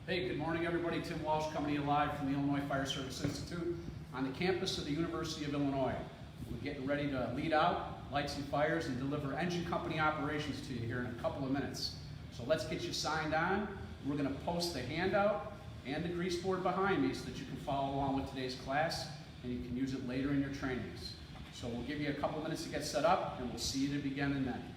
Hey, good morning everybody. Tim Walsh coming to you live from the Illinois Fire Service Institute on the campus of the University of Illinois. We're getting ready to lead out, light some fires, and deliver engine company operations to you here in a couple of minutes. So let's get you signed on. We're going to post the handout and the grease board behind me so that you can follow along with today's class and you can use it later in your trainings. So we'll give you a couple of minutes to get set up and we'll see you to begin and then.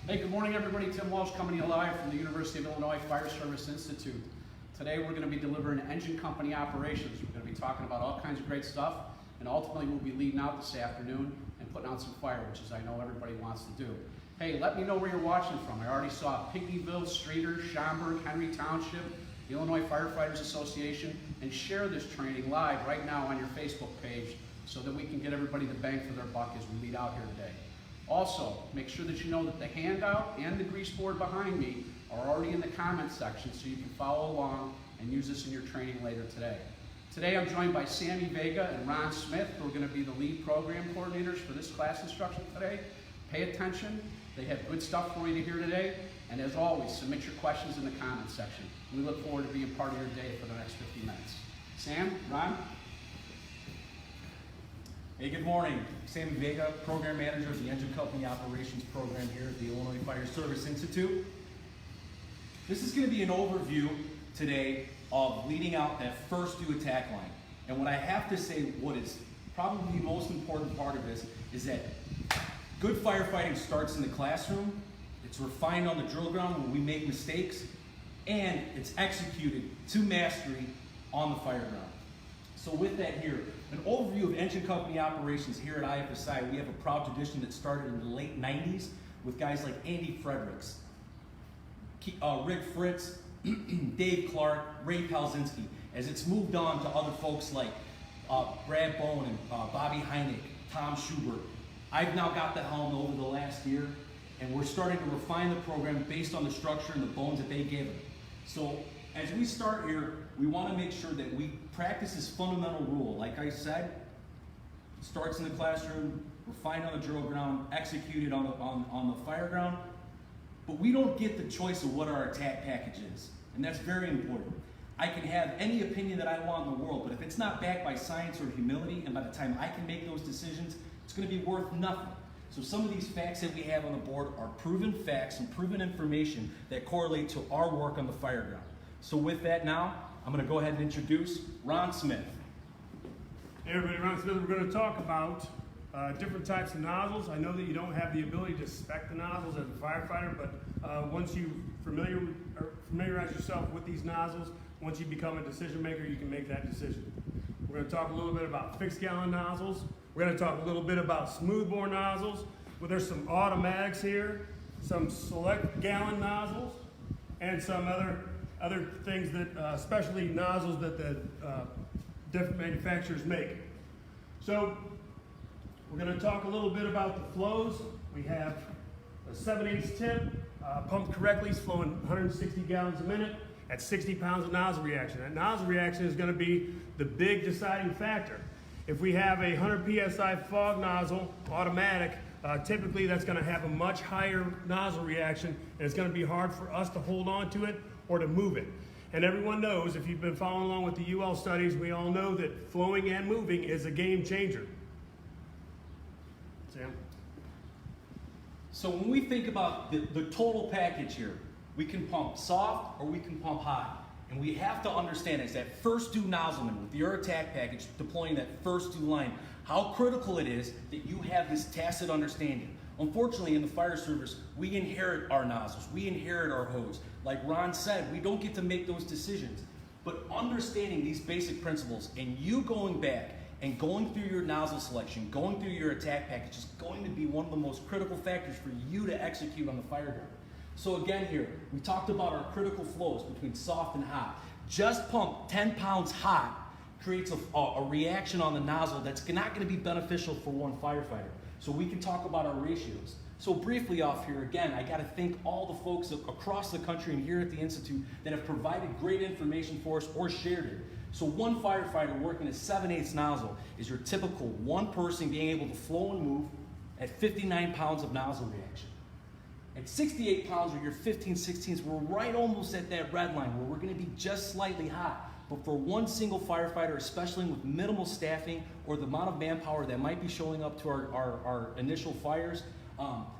Hey, good morning everybody. Tim Walsh coming to you live from the University of Illinois Fire Service Institute. Today we're going to be delivering engine company operations. We're going to be talking about all kinds of great stuff, and ultimately we'll be leading out this afternoon and putting out some fire, which is I know everybody wants to do. Hey, let me know where you're watching from. I already saw Piggyville, Streeter, Schaumburg, Henry Township, the Illinois Firefighters Association, and share this training live right now on your Facebook page so that we can get everybody the bang for their buck as we lead out here today. Also, make sure that you know that the handout and the grease board behind me are already in the comments section so you can follow along and use this in your training later today. Today I'm joined by Sammy Vega and Ron Smith, who are going to be the lead program coordinators for this class instruction today. Pay attention. They have good stuff for you to hear today. And as always, submit your questions in the comments section. We look forward to being part of your day for the next 50 minutes. Sam, Ron? Hey, good morning. Sammy Vega, Program Manager of the Engine Company Operations Program here at the Illinois Fire Service Institute. This is going to be an overview today of leading out that first due attack line. And what I have to say, what is probably the most important part of this is that good firefighting starts in the classroom, it's refined on the drill ground when we make mistakes, and it's executed to mastery on the fire ground. So with that here, an overview of engine company operations here at IFSI. We have a proud tradition that started in the late 90s with guys like Andy Fredericks, Rick Fritz, Dave Clark, Ray Palzinski, as it's moved on to other folks like Brad Bone and Bobby Heineck, Tom Schubert. I've now got the helm over the last year, and we're starting to refine the program based on the structure and the bones that they gave it. So as we start here, we want to make sure that we practice this fundamental rule. Like I said, it starts in the classroom, refined on the drill ground, executed on the fire ground, but we don't get the choice of what our attack package is, and that's very important. I can have any opinion that I want in the world, but if it's not backed by science or humility, and by the time I can make those decisions, it's going to be worth nothing. So some of these facts that we have on the board are proven facts and proven information that correlate to our work on the fire ground. So with that now, I'm going to go ahead and introduce Ron Smith. Hey everybody, Ron Smith. We're going to talk about different types of nozzles. I know that you don't have the ability to spec the nozzles as a firefighter, but once you familiarize yourself with these nozzles, once you become a decision maker, you can make that decision. We're going to talk a little bit about fixed gallon nozzles. We're going to talk a little bit about smoothbore nozzles. Well, there's some automatics here, some select gallon nozzles, and some other things that, especially nozzles that the different manufacturers make. So we're going to talk a little bit about the flows. We have a 7/8 tip, pumped correctly, is flowing 160 gallons a minute at 60 pounds of nozzle reaction. That nozzle reaction is going to be the big deciding factor. If we have a 100 psi fog nozzle, automatic, typically that's going to have a much higher nozzle reaction, and it's going to be hard for us to hold on to it or to move it. And everyone knows, if you've been following along with the UL studies, we all know that flowing and moving is a game changer. Sam? So when we think about the total package here, we can pump soft or we can pump hot. And we have to understand is that first due nozzleman with your attack package, deploying that first due line, how critical it is that you have this tacit understanding. Unfortunately, in the fire service, we inherit our nozzles, we inherit our hose. Like Ron said, we don't get to make those decisions. But understanding these basic principles and you going back and going through your nozzle selection, going through your attack package is going to be one of the most critical factors for you to execute on the fire ground. So again here, we talked about our critical flows between soft and hot. Just pump 10 pounds hot creates a reaction on the nozzle that's not going to be beneficial for one firefighter. So we can talk about our ratios. So briefly off here, again, I got to thank all the folks across the country and here at the Institute that have provided great information for us or shared it. So one firefighter working a 7/8 nozzle is your typical one person being able to flow and move at 59 pounds of nozzle reaction. At 68 pounds or your 15/16s, we're right almost at that red line where we're going to be just slightly hot. But for one single firefighter, especially with minimal staffing or the amount of manpower that might be showing up to our initial fires,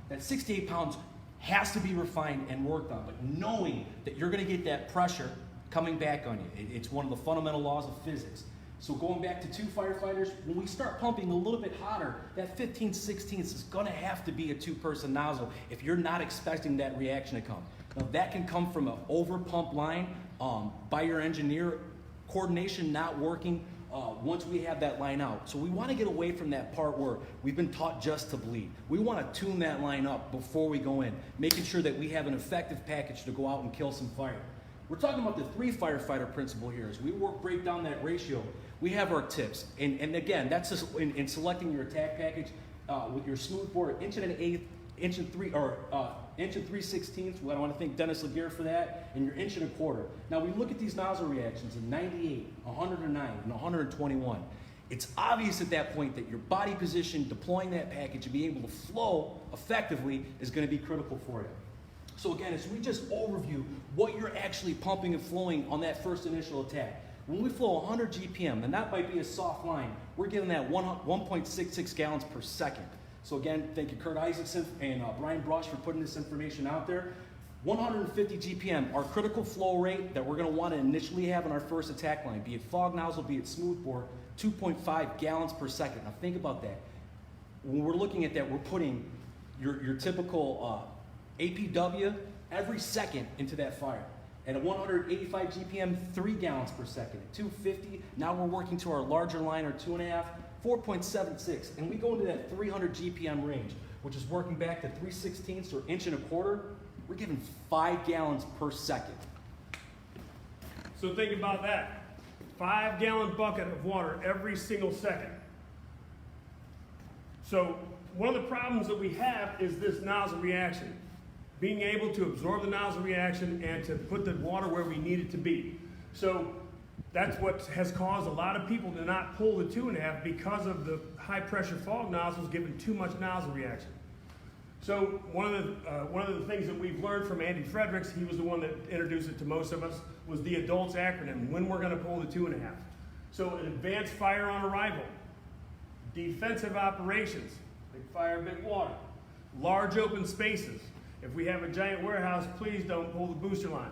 that 68 pounds has to be refined and worked on. But knowing that you're going to get that pressure coming back on you, it's one of the fundamental laws of physics. So going back to two firefighters, when we start pumping a little bit hotter, that 15/16 is going to have to be a two-person nozzle if you're not expecting that reaction to come. Now that can come from an over-pump line by your engineer, coordination not working once we have that line out. So we want to get away from that part where we've been taught just to bleed. We want to tune that line up before we go in, making sure that we have an effective package to go out and kill some fire. We're talking about the 3 firefighter principle here. As we break down that ratio, we have our tips. And again, that's just in selecting your attack package with your smoothbore, 1.125, 1.316. Well, I want to thank Dennis Laguerre for that, and your 1.25. Now we look at these nozzle reactions in 98, 109, and 121. It's obvious at that point that your body position, deploying that package, and being able to flow effectively is going to be critical for you. So again, as we just overview what you're actually pumping and flowing on that first initial attack. When we flow 100 GPM, and that might be a soft line, we're getting that 1.66 gallons per second. So again, thank you Kurt Isaacson and Brian Brush for putting this information out there. 150 GPM, our critical flow rate that we're going to want to initially have in our first attack line, be it fog nozzle, be it smoothbore, 2.5 gallons per second. Now think about that. When we're looking at that, we're putting your typical APW every second into that fire. At 185 GPM, 3 gallons per second. At 250, now we're working to our larger line, or 2.5, 4.76. And we go into that 300 GPM range, which is working back to 3/16 or 1.25 inches. we're giving 5 gallons per second. So think about that. 5-gallon bucket of water every single second. So one of the problems that we have is this nozzle reaction. Being able to absorb the nozzle reaction and to put the water where we need it to be. So that's what has caused a lot of people to not pull the 2.5 because of the high pressure fog nozzles giving too much nozzle reaction. So one of the things that we've learned from Andy Fredericks, he was the one that introduced it to most of us, was the ADULTS acronym, when we're going to pull the 2.5. So an advanced fire on arrival, defensive operations, big fire, big water, large open spaces. If we have a giant warehouse, please don't pull the booster line.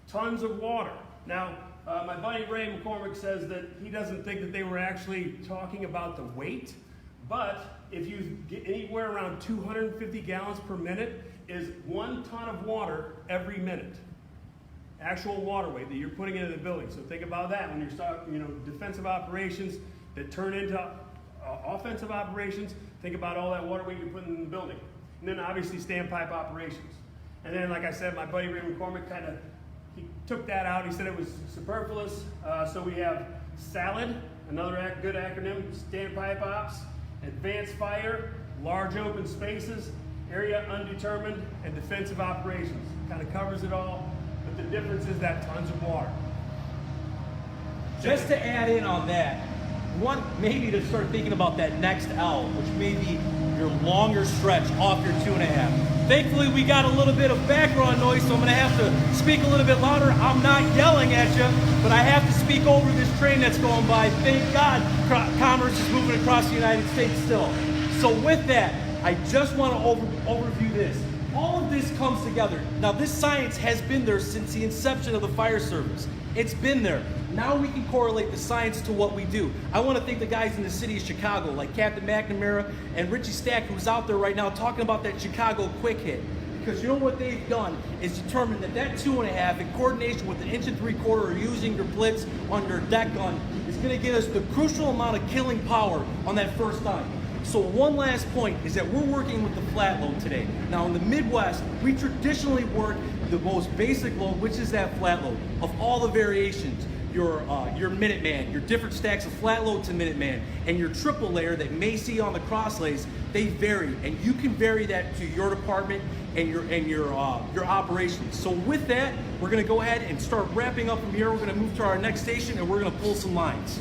Tons of water. Now, my buddy Ray McCormick says that he doesn't think that they were actually talking about the weight, but if you get anywhere around 250 gallons per minute is 1 ton of water every minute. Actual water weight that you're putting into the building. So think about that when you're starting, defensive operations that turn into offensive operations. Think about all that water weight you're putting in the building. And then obviously standpipe operations. And then, like I said, my buddy Ray McCormick he took that out. He said it was superfluous. So we have SALAD, another good acronym, standpipe ops, advanced fire, large open spaces, area undetermined, and defensive operations. Kind of covers it all, but the difference is that tons of water. Just to add in on that, one, maybe to start thinking about that next L, which may be your longer stretch off your 2.5. Thankfully, we got a little bit of background noise, so I'm gonna have to speak a little bit louder. I'm not yelling at you, but I have to speak over this train that's going by. Thank God commerce is moving across the United States still. So with that, I just want to overview this. All of this comes together. Now, this science has been there since the inception of the fire service. It's been there. Now we can correlate the science to what we do. I want to thank the guys in the city of Chicago, like Captain McNamara and Richie Stack, who's out there right now talking about that Chicago quick hit. Because you know what they've done is determined that 2.5, in coordination with an 1 3/4 or using your blitz on your deck gun, is going to get us the crucial amount of killing power on that first time. So one last point is that we're working with the flat load today. Now in the Midwest, we traditionally work the most basic load, which is that flat load of all the variations. Your Minuteman, your different stacks of flat load to Minuteman, and your triple layer that you may see on the crosslays, they vary, and you can vary that to your department and your operations. So with that, we're going to go ahead and start wrapping up from here. We're going to move to our next station, and we're going to pull some lines.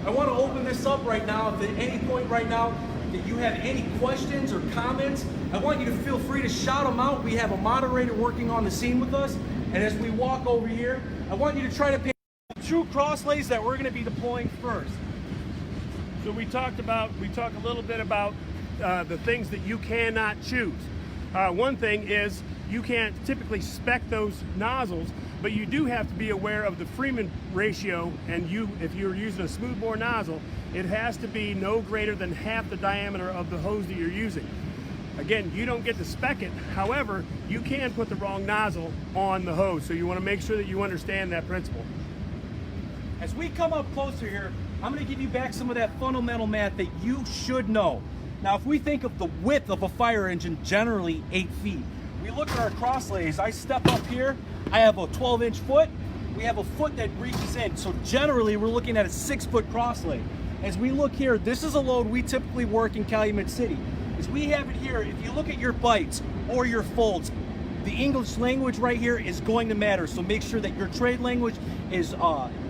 I want to open this up right now. If at any point right now that you have any questions or comments, I want you to feel free to shout them out. We have a moderator working on the scene with us, and as we walk over here, I want you to try to pick true crosslays that we're going to be deploying first. So we talk a little bit about the things that you cannot choose. One thing is you can't typically spec those nozzles, but you do have to be aware of the Freeman ratio, and if you're using a smoothbore nozzle, it has to be no greater than half the diameter of the hose that you're using. Again, you don't get to spec it. However, you can put the wrong nozzle on the hose, so you want to make sure that you understand that principle. As we come up closer here, I'm going to give you back some of that fundamental math that you should know. Now, if we think of the width of a fire engine, generally 8 feet. We look at our crosslays. I step up here, I have a 12-inch foot. We have a foot that reaches in. So generally, we're looking at a 6-foot crosslay. As we look here, this is a load we typically work in Calumet City. As we have it here, if you look at your bites or your folds, the English language right here is going to matter. So make sure that your trade language is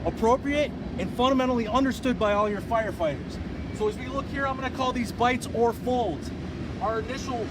appropriate and fundamentally understood by all your firefighters. So as we look here, I'm going to call these bites or folds. Our initial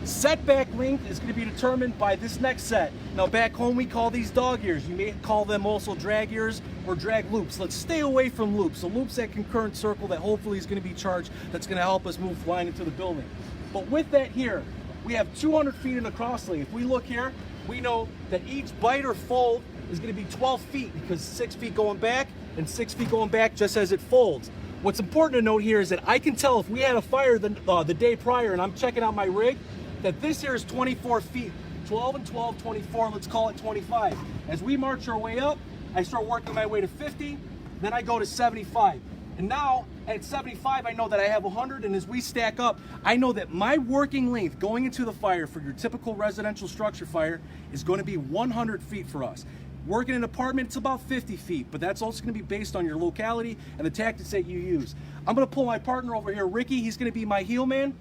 setback length is going to be determined by this next set. Now back home we call these dog ears. You may call them also drag ears or drag loops. Let's stay away from loops. So loops that concurrent circle that hopefully is going to be charged, that's going to help us move flying into the building. But with that here, we have 200 feet in the crosslay. If we look here, we know that each bite or fold is going to be 12 feet because 6 feet going back and 6 feet going back just as it folds. What's important to note here is that I can tell if we had a fire the day prior and I'm checking out my rig, that this here is 24 feet. 12 and 12, 24, let's call it 25. As we march our way up, I start working my way to 50, then I go to 75. And now at 75, I know that I have 100, and as we stack up, I know that my working length going into the fire for your typical residential structure fire is going to be 100 feet for us. Working in an apartment, it's about 50 feet, but that's also going to be based on your locality and the tactics that you use. I'm going to pull my partner over here, Ricky. He's going to be my heel man.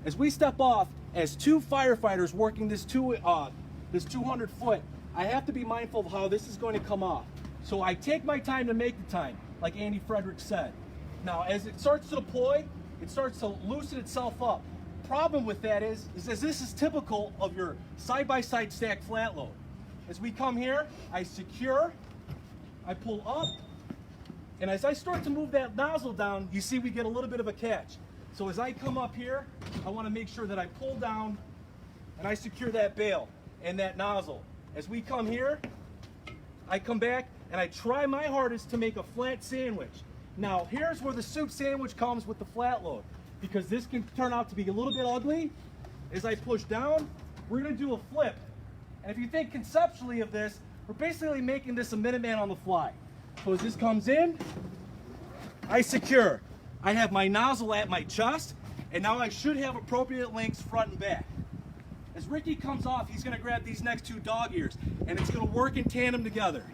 As we step off, as two firefighters working this 200 foot, I have to be mindful of how this is going to come off. So I take my time to make the time, like Andy Frederick said. Now, as it starts to deploy, it starts to loosen itself up. Problem with that is as this is typical of your side-by-side stack flat load. As we come here, I secure, I pull up, and as I start to move that nozzle down, you see we get a little bit of a catch. So as I come up here, I want to make sure that I pull down and I secure that bail and that nozzle. As we come here, I come back and I try my hardest to make a flat sandwich. Now, here's where the soup sandwich comes with the flat load, because this can turn out to be a little bit ugly. As I push down, we're going to do a flip. And if you think conceptually of this, we're basically making this a Minuteman on the fly. So as this comes in, I secure. I have my nozzle at my chest, and now I should have appropriate lengths front and back. As Ricky comes off, he's going to grab these next two dog ears, and it's going to work in tandem together.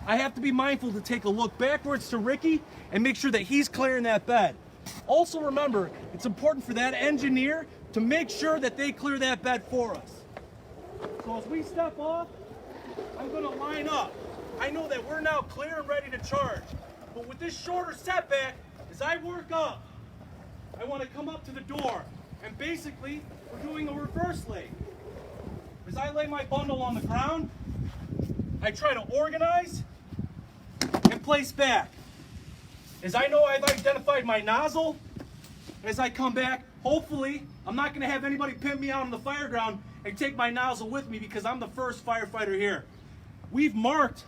I have to be mindful to take a look backwards to Ricky and make sure that he's clearing that bed. Also remember, it's important for that engineer to make sure that they clear that bed for us. So as we step off, I'm going to line up. I know that we're now clear and ready to charge. But with this shorter setback, as I work up, I want to come up to the door. And basically, we're doing a reverse lay. As I lay my bundle on the ground, I try to organize and place back. As I know I've identified my nozzle, as I come back, hopefully, I'm not going to have anybody pin me out on the fire ground and take my nozzle with me, because I'm the first firefighter here. We've marked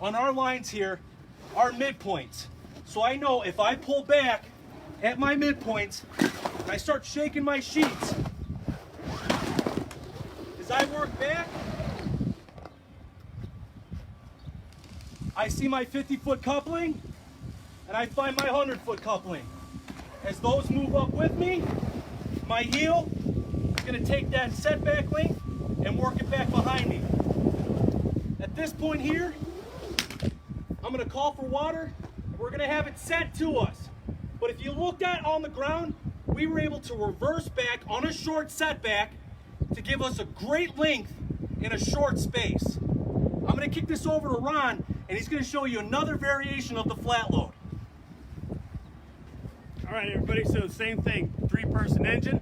on our lines here our midpoints. So I know if I pull back at my midpoints, I start shaking my sheets. As I work back, I see my 50-foot coupling, and I find my 100-foot coupling. As those move up with me, my heel is going to take that setback length and work it back behind me. At this point here, I'm going to call for water, and we're going to have it sent to us. But if you looked at on the ground, we were able to reverse back on a short setback to give us a great length in a short space. I'm going to kick this over to Ron, and he's going to show you another variation of the flat load. All right, everybody, so same thing, 3-person engine.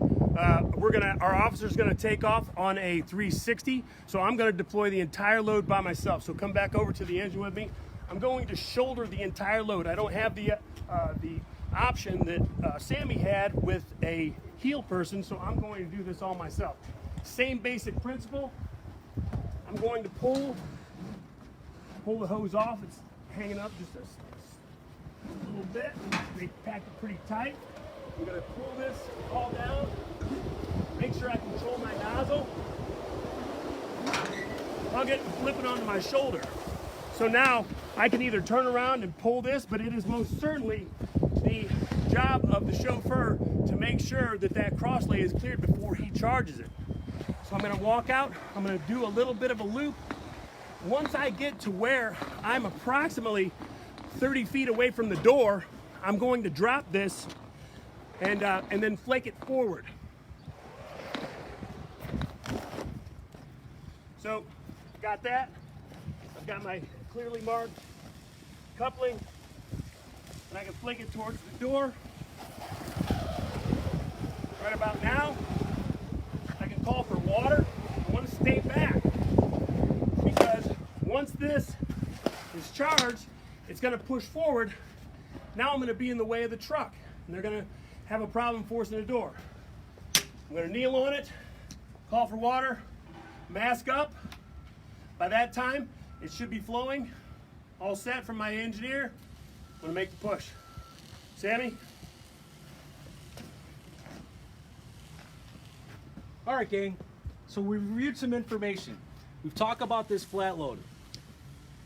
Our officer's gonna take off on a 360, so I'm gonna deploy the entire load by myself. So come back over to the engine with me. I'm going to shoulder the entire load. I don't have the option that Sammy had with a heel person, so I'm going to do this all myself. Same basic principle. I'm going to pull the hose off. It's hanging up just a little bit. They packed it pretty tight. I'm going to pull this all down. Make sure I control my nozzle. I'll get flipping onto my shoulder. So now I can either turn around and pull this, but it is most certainly the job of the chauffeur to make sure that that cross lay is cleared before he charges it. So I'm going to walk out. I'm going to do a little bit of a loop. Once I get to where I'm approximately 30 feet away from the door, I'm going to drop this and then flake it forward. So, got that. I've got my clearly marked coupling, and I can flake it towards the door. Right about now, I can call for water. I want to stay back, because once this is charged, it's going to push forward. Now I'm going to be in the way of the truck, and they're going to have a problem forcing the door. I'm going to kneel on it, call for water, mask up. By that time, it should be flowing. All set from my engineer. I'm going to make the push. Sammy? All right, gang. So we reviewed some information. We've talked about this flat load.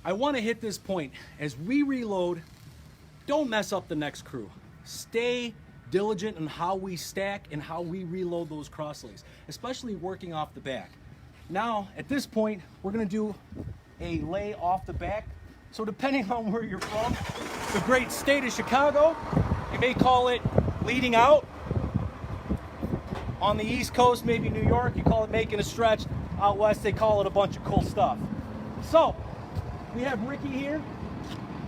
I want to hit this point. As we reload, don't mess up the next crew. Stay diligent in how we stack and how we reload those cross lays, especially working off the back. Now, at this point, we're gonna do a lay off the back. So depending on where you're from, the great state of Chicago, you may call it leading out. On the East Coast, maybe New York, you call it making a stretch. Out West, they call it a bunch of cool stuff. So, we have Ricky here.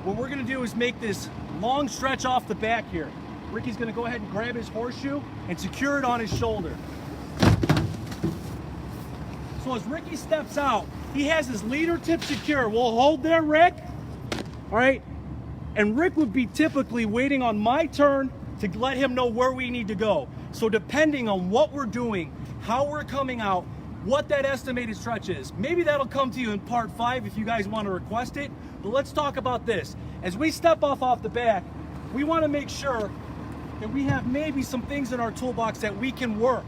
What we're gonna do is make this long stretch off the back here. Ricky's gonna go ahead and grab his horseshoe and secure it on his shoulder. So as Ricky steps out, he has his leader tip secure. We'll hold there, Rick. All right? And Rick would be typically waiting on my turn to let him know where we need to go. So depending on what we're doing, how we're coming out, what that estimated stretch is, maybe that'll come to you in part 5 if you guys want to request it. But let's talk about this. As we step off the back, we want to make sure that we have maybe some things in our toolbox that we can work.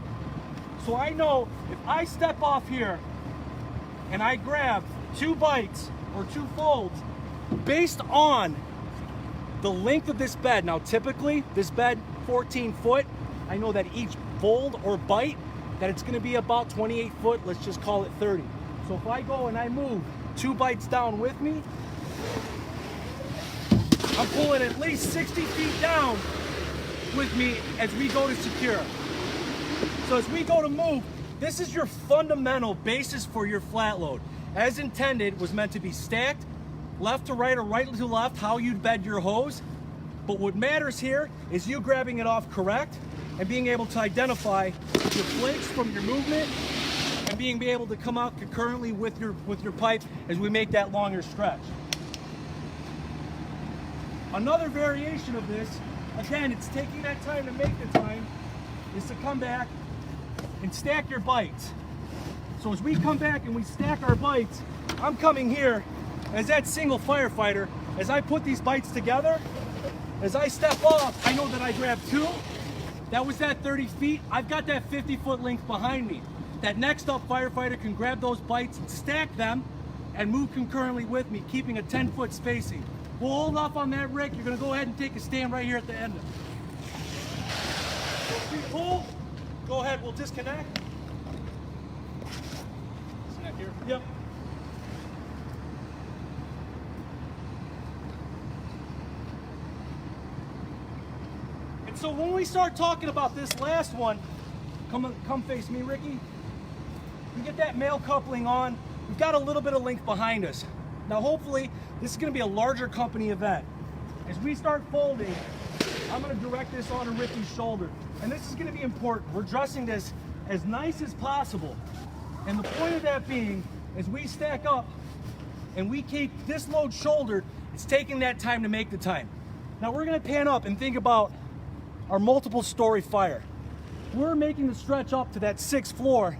So I know if I step off here and I grab 2 bites or 2 folds based on the length of this bed. Now typically this bed 14 foot, I know that each fold or bite that it's gonna be about 28 foot, let's just call it 30. So if I go and I move 2 bites down with me, I'm pulling at least 60 feet down with me as we go to secure. So as we go to move, this is your fundamental basis for your flat load. As intended, was meant to be stacked, left to right or right to left, how you'd bed your hose. But what matters here is you grabbing it off correct and being able to identify your flakes from your movement and being able to come out concurrently with your pipe as we make that longer stretch. Another variation of this, again, it's taking that time to make the time, is to come back and stack your bites. So as we come back and we stack our bites, I'm coming here as that single firefighter. As I put these bites together, as I step off, I know that I grabbed 2. That was that 30 feet. I've got that 50-foot length behind me. That next up firefighter can grab those bites and stack them and move concurrently with me, keeping a 10-foot spacing. We'll hold off on that, Rick. You're gonna go ahead and take a stand right here at the end. So if we pull, go ahead, we'll disconnect. Disconnect here. Yep. And so when we start talking about this last one, come face me, Ricky. We get that male coupling on. We've got a little bit of length behind us. Now hopefully this is going to be a larger company event. As we start folding, I'm going to direct this onto Ricky's shoulder. And this is going to be important. We're dressing this as nice as possible. And the point of that being, as we stack up and we keep this load shouldered, it's taking that time to make the time. Now we're going to pan up and think about our multiple story fire. We're making the stretch up to that 6th floor.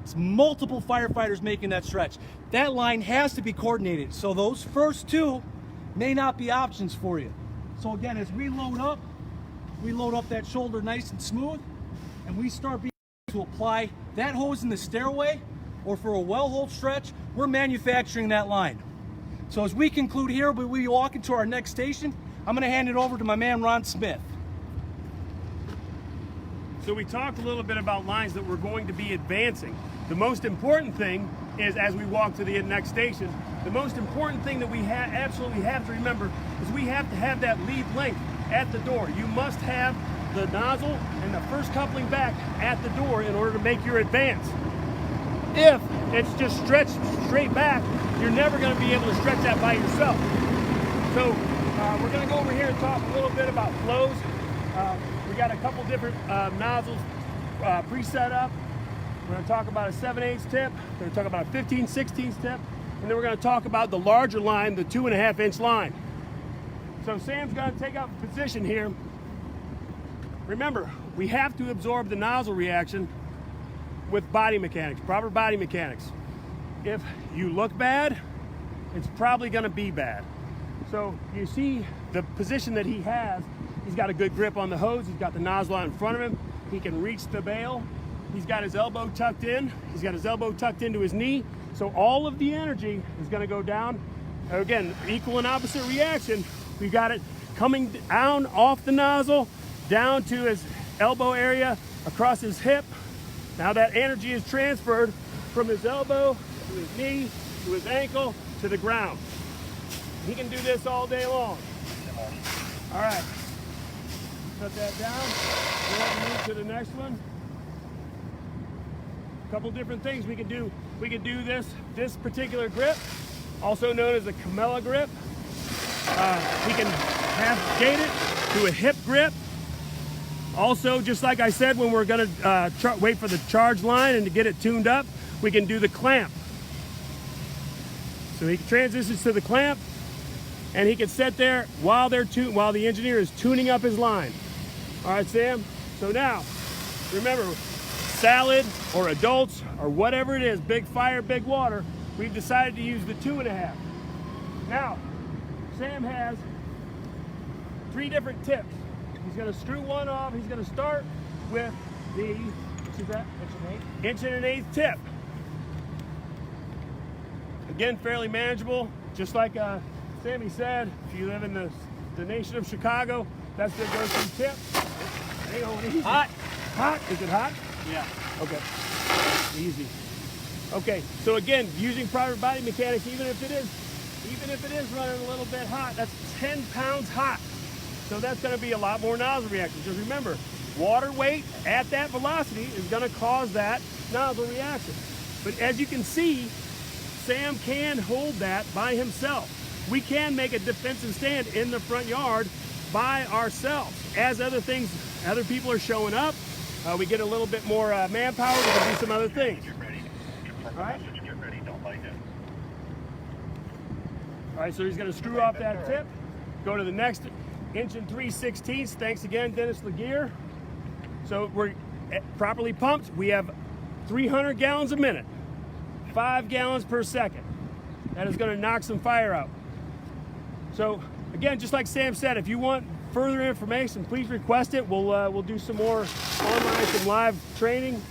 It's multiple firefighters making that stretch. That line has to be coordinated. So those first 2 may not be options for you. So again, as we load up that shoulder nice and smooth, and we start being able to apply that hose in the stairway or for a well hold stretch, we're manufacturing that line. So as we conclude here, we walk into our next station, I'm gonna hand it over to my man, Ron Smith. So we talked a little bit about lines that we're going to be advancing. The most important thing is, as we walk to the next station, the most important thing that we absolutely have to remember is we have to have that lead length at the door. You must have the nozzle and the first coupling back at the door in order to make your advance. If it's just stretched straight back, you're never going to be able to stretch that by yourself. So we're going to go over here and talk a little bit about flows. We got a couple different nozzles pre-set up. We're going to talk about a 7/8 tip. We're going to talk about a 15/16 tip. And then we're going to talk about the larger line, the 2.5-inch line. So Sam's going to take up a position here. Remember, we have to absorb the nozzle reaction with body mechanics, proper body mechanics. If you look bad, it's probably going to be bad. So you see the position that he has. He's got a good grip on the hose. He's got the nozzle out in front of him. He can reach the bail. He's got his elbow tucked in. He's got his elbow tucked into his knee. So all of the energy is going to go down. Again, equal and opposite reaction. We've got it coming down off the nozzle, down to his elbow area, across his hip. Now that energy is transferred from his elbow to his knee, to his ankle, to the ground. He can do this all day long. All right, cut that down. Go ahead and move to the next one. A couple different things we can do. We can do this particular grip, also known as a Camella grip. We can gate it to a hip grip. Also, just like I said, when we're going to wait for the charge line and to get it tuned up, we can do the clamp. So he transitions to the clamp, and he can sit there while the engineer is tuning up his line. All right, Sam. So now, remember, salad or adults or whatever it is, big fire, big water, we've decided to use the 2.5. Now, Sam has 3 different tips. He's going to screw one off. He's going to start with the, which is that? Inch and an eighth tip. Again, fairly manageable. Just like Sammy said, if you live in the nation of Chicago, that's the go-to tip. Hang on, easy. Hot. Hot? Is it hot? Yeah. Okay. Easy. Okay, so again, using private body mechanics, even if it is running a little bit hot, that's 10 pounds hot. So that's going to be a lot more nozzle reaction. Just remember, water weight at that velocity is going to cause that nozzle reaction. But as you can see, Sam can hold that by himself. We can make a defensive stand in the front yard by ourselves. As other people are showing up, we get a little bit more manpower, we can do some other things. All right? All right, so he's going to screw off that tip, go to the next 1 3/16. Thanks again, Dennis Laguerre. So we're properly pumped. We have 300 gallons a minute, 5 gallons per second. That is going to knock some fire out. So again, just like Sam said, if you want further information, please request it. We'll do some more online, some live training,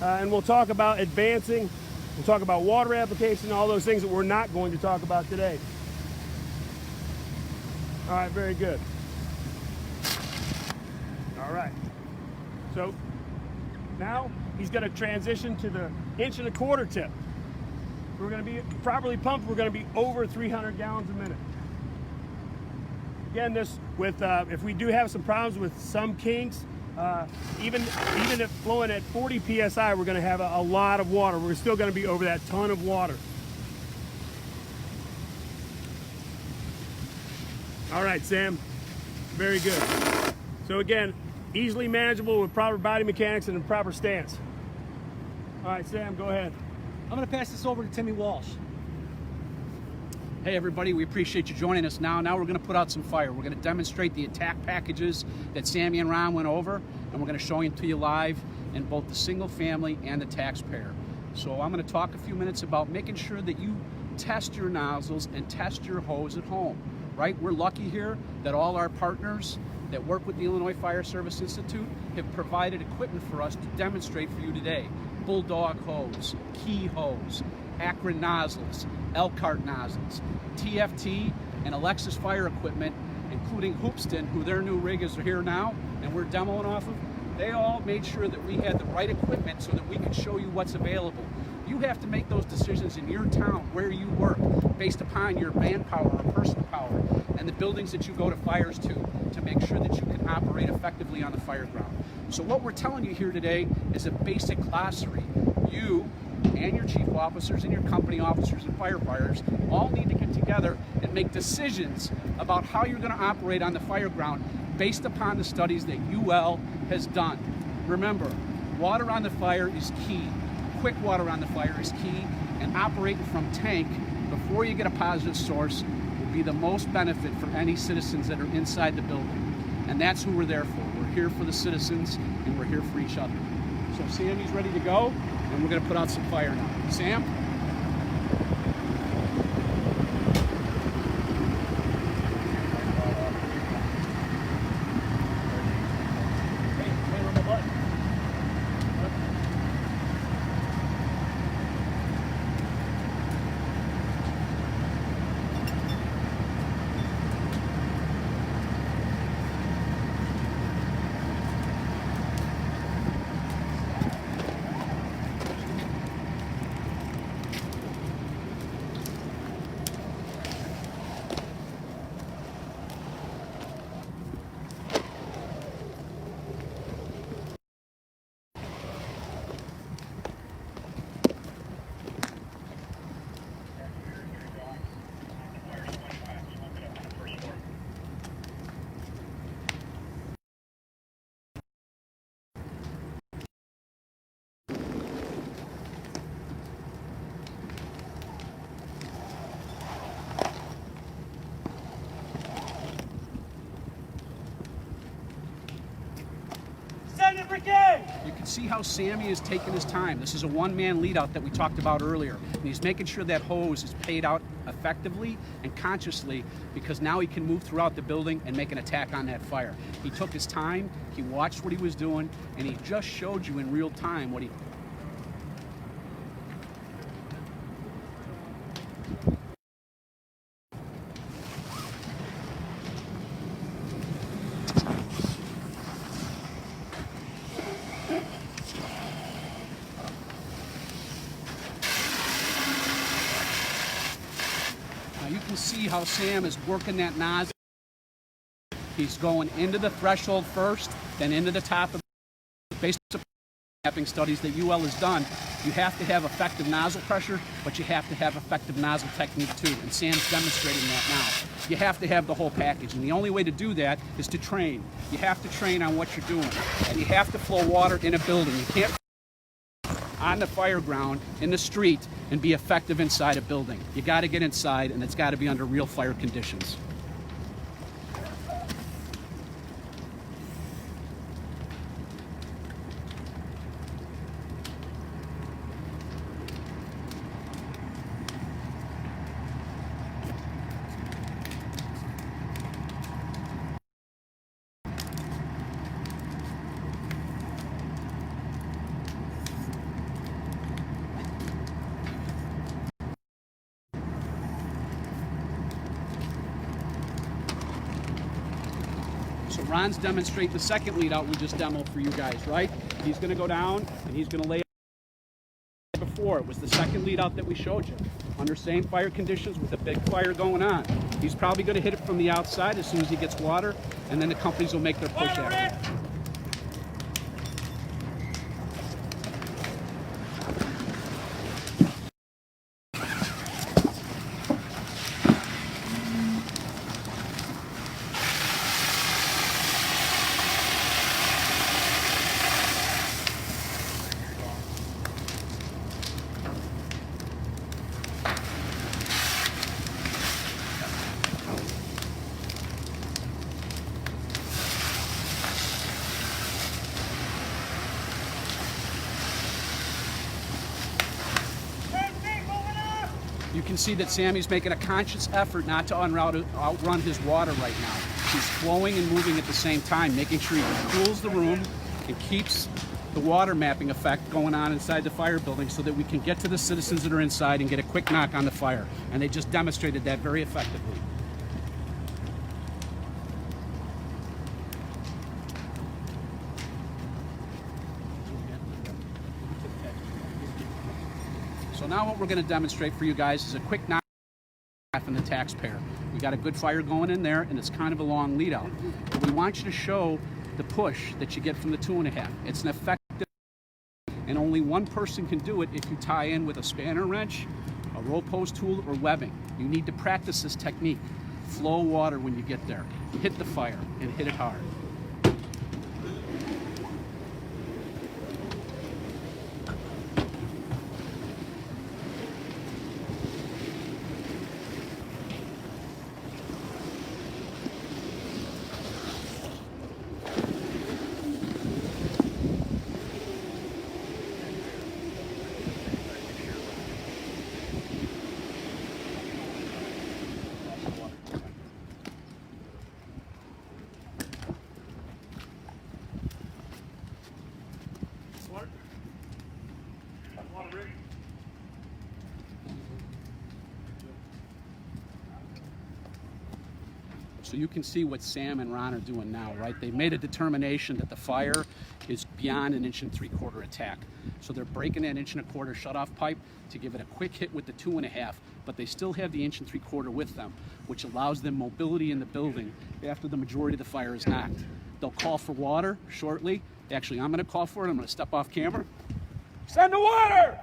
and we'll talk about advancing. We'll talk about water application, all those things that we're not going to talk about today. All right, very good. All right. So now he's going to transition to the 1 1/4 tip. We're going to be properly pumped. We're going to be over 300 gallons a minute. Again, this with if we do have some problems with some kinks, even if flowing at 40 psi, we're going to have a lot of water. We're still going to be over that ton of water. All right, Sam. Very good. So again, easily manageable with proper body mechanics and a proper stance. All right, Sam, go ahead. I'm going to pass this over to Timmy Walsh. Hey everybody, we appreciate you joining us now. Now we're going to put out some fire. We're going to demonstrate the attack packages that Sammy and Ron went over, and we're going to show them to you live in both the single family and the taxpayer. So I'm going to talk a few minutes about making sure that you test your nozzles and test your hose at home, right? We're lucky here that all our partners that work with the Illinois Fire Service Institute have provided equipment for us to demonstrate for you today. Bulldog hose, Key hose, Akron nozzles, Elkhart nozzles, TFT and Alexis fire equipment, including Hoopston, who their new rig is here now and we're demoing off of. They all made sure that we had the right equipment so that we could show you what's available. You have to make those decisions in your town where you work based upon your manpower or personal power and the buildings that you go to fires to make sure that you can operate effectively on the fire ground. So what we're telling you here today is a basic glossary. You and your chief officers and your company officers and firefighters all need to get together and make decisions about how you're going to operate on the fire ground based upon the studies that UL has done. Remember, water on the fire is key. Quick water on the fire is key, and operating from tank before you get a positive source will be the most benefit for any citizens that are inside the building. And that's who we're there for. We're here for the citizens, and we're here for each other. So Sammy's ready to go, and we're going to put out some fire now. Sam? see how Sammy is taking his time. This is a one-man lead out that we talked about earlier. And he's making sure that hose is paid out effectively and consciously, because now he can move throughout the building and make an attack on that fire. He took his time, he watched what he was doing, and he just showed you in real time what he... Now you can see how Sam is working that nozzle. He's going into the threshold first, then into the top of the based on mapping studies that UL has done. You have to have effective nozzle pressure, but you have to have effective nozzle technique too, and Sam's demonstrating that now. You have to have the whole package, and the only way to do that is to train. You have to train on what you're doing, and you have to flow water in a building. You can't on the fire ground, in the street, and be effective inside a building. You got to get inside, and it's got to be under real fire conditions. So Ron's demonstrating the second lead out we just demoed for you guys, right? He's going to go down and he's going to lay before. It was the second lead out that we showed you. Under same fire conditions with a big fire going on. He's probably going to hit it from the outside as soon as he gets water, and then the companies will make their push at it. You can see that Sammy's making a conscious effort not to outrun his water right now. He's flowing and moving at the same time, making sure he cools the room and keeps the water mapping effect going on inside the fire building so that we can get to the citizens that are inside and get a quick knock on the fire. And they just demonstrated that very effectively. So now what we're going to demonstrate for you guys is a quick knock on the taxpayer. We got a good fire going in there, and it's kind of a long lead out. But we want you to show the push that you get from the 2.5. It's an effective, and only one person can do it if you tie in with a spanner wrench, a roll post tool, or webbing. You need to practice this technique. Flow water when you get there. Hit the fire and hit it hard. So you can see what Sam and Ron are doing now, right? They've made a determination that the fire is beyond an 1 3/4 attack. So they're breaking that 1 1/4 shutoff pipe to give it a quick hit with the 2.5, but they still have the 1 3/4 with them, which allows them mobility in the building after the majority of the fire is knocked. They'll call for water shortly. Actually, I'm going to call for it. I'm going to step off camera. Send the water!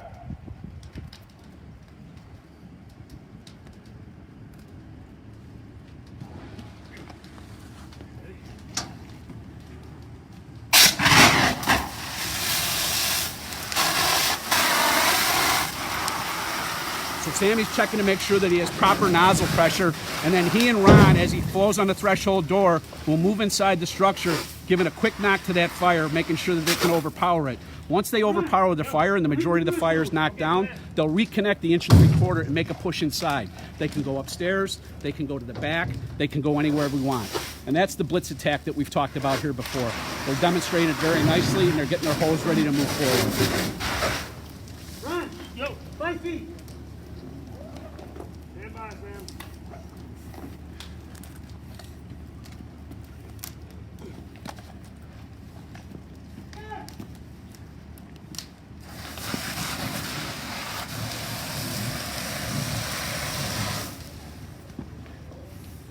So Sammy's checking to make sure that he has proper nozzle pressure, and then he and Ron, as he flows on the threshold door, will move inside the structure, giving a quick knock to that fire, making sure that they can overpower it. Once they overpower the fire and the majority of the fire is knocked down, they'll reconnect the 1 3/4 and make a push inside. They can go upstairs, they can go to the back, they can go anywhere we want. And that's the blitz attack that we've talked about here before. They're demonstrated very nicely and they're getting their hose ready to move forward. Run! Yo, 5 feet! Stand by, Sam.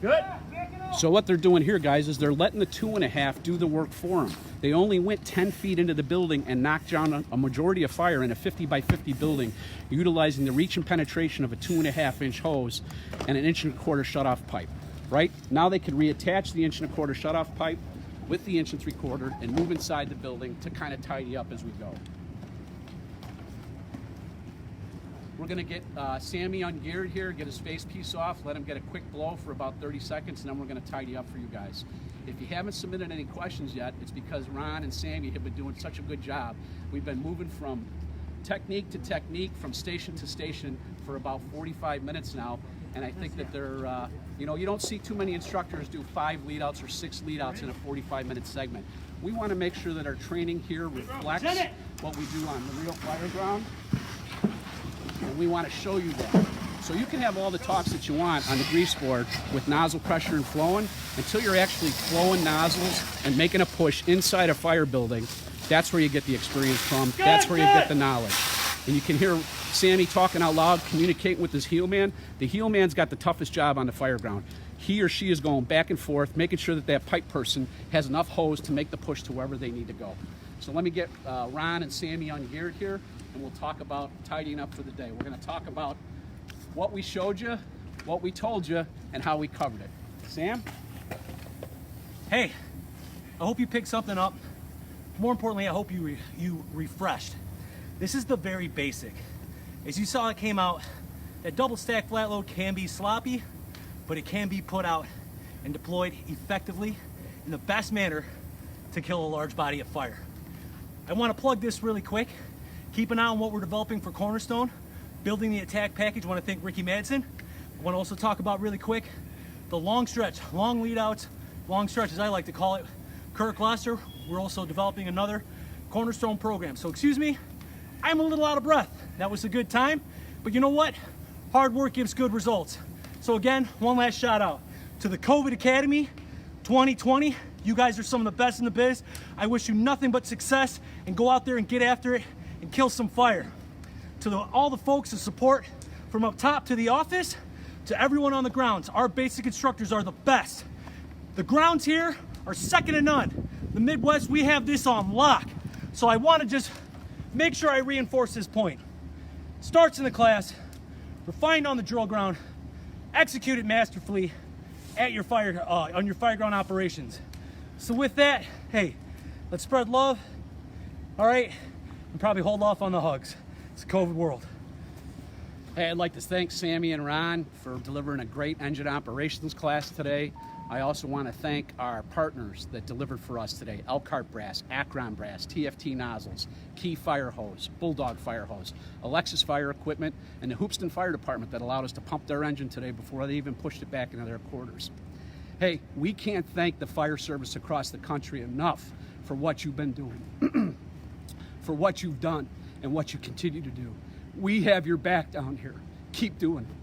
Good. So what they're doing here, guys, is they're letting the 2.5 do the work for them. They only went 10 feet into the building and knocked down a majority of fire in a 50 by 50 building, utilizing the reach and penetration of a 2.5-inch hose and an 1 1/4 shutoff pipe. Right? Now they can reattach the 1 1/4 shutoff pipe with the 1 3/4 and move inside the building to kind of tidy up as we go. We're gonna get Sammy ungeared here, get his face piece off, let him get a quick blow for about 30 seconds, and then we're gonna tidy up for you guys. If you haven't submitted any questions yet, it's because Ron and Sammy have been doing such a good job. We've been moving from technique to technique, from station to station for about 45 minutes now, and I think that they're, you know, you don't see too many instructors do 5 lead outs or 6 lead outs in a 45-minute segment. We wanna make sure that our training here reflects what we do on the real fire ground. And we want to show you that. So you can have all the talks that you want on the grease board with nozzle pressure and flowing until you're actually flowing nozzles and making a push inside a fire building. That's where you get the experience from. That's where you get the knowledge. And you can hear Sammy talking out loud, communicating with his heel man. The heel man's got the toughest job on the fire ground. He or she is going back and forth, making sure that that pipe person has enough hose to make the push to wherever they need to go. So let me get Ron and Sammy ungeared here, and we'll talk about tidying up for the day. We're going to talk about what we showed you, what we told you, and how we covered it. Sam? Hey, I hope you picked something up. More importantly, I hope you refreshed. This is the very basic. As you saw, it came out, that double stack flat load can be sloppy, but it can be put out and deployed effectively in the best manner to kill a large body of fire. I want to plug this really quick. Keep an eye on what we're developing for Cornerstone, building the attack package. I want to thank Ricky Madsen. I want to also talk about really quick the long stretch, long lead outs, long stretch as I like to call it. Kirk Gloucester, we're also developing another Cornerstone program. So excuse me, I'm a little out of breath. That was a good time, but you know what? Hard work gives good results. So again, one last shout out to the COVID Academy 2020. You guys are some of the best in the biz. I wish you nothing but success and go out there and get after it and kill some fire. To all the folks that support from up top to the office, to everyone on the grounds, our basic instructors are the best. The grounds here are second to none. The Midwest, we have this on lock. So I want to just make sure I reinforce this point. Starts in the class, refined on the drill ground, executed masterfully at your fire on your fire ground operations. So with that, hey, let's spread love, all right, and probably hold off on the hugs. It's a COVID world. Hey, I'd like to thank Sammy and Ron for delivering a great engine operations class today. I also want to thank our partners that delivered for us today: Elkhart Brass, Akron Brass, TFT Nozzles, Key Fire Hose, Bulldog Fire Hose, Alexis Fire Equipment, and the Hoopston Fire Department that allowed us to pump their engine today before they even pushed it back into their quarters. Hey, we can't thank the fire service across the country enough for what you've been doing, for what you've done, and what you continue to do. We have your back down here. Keep doing it.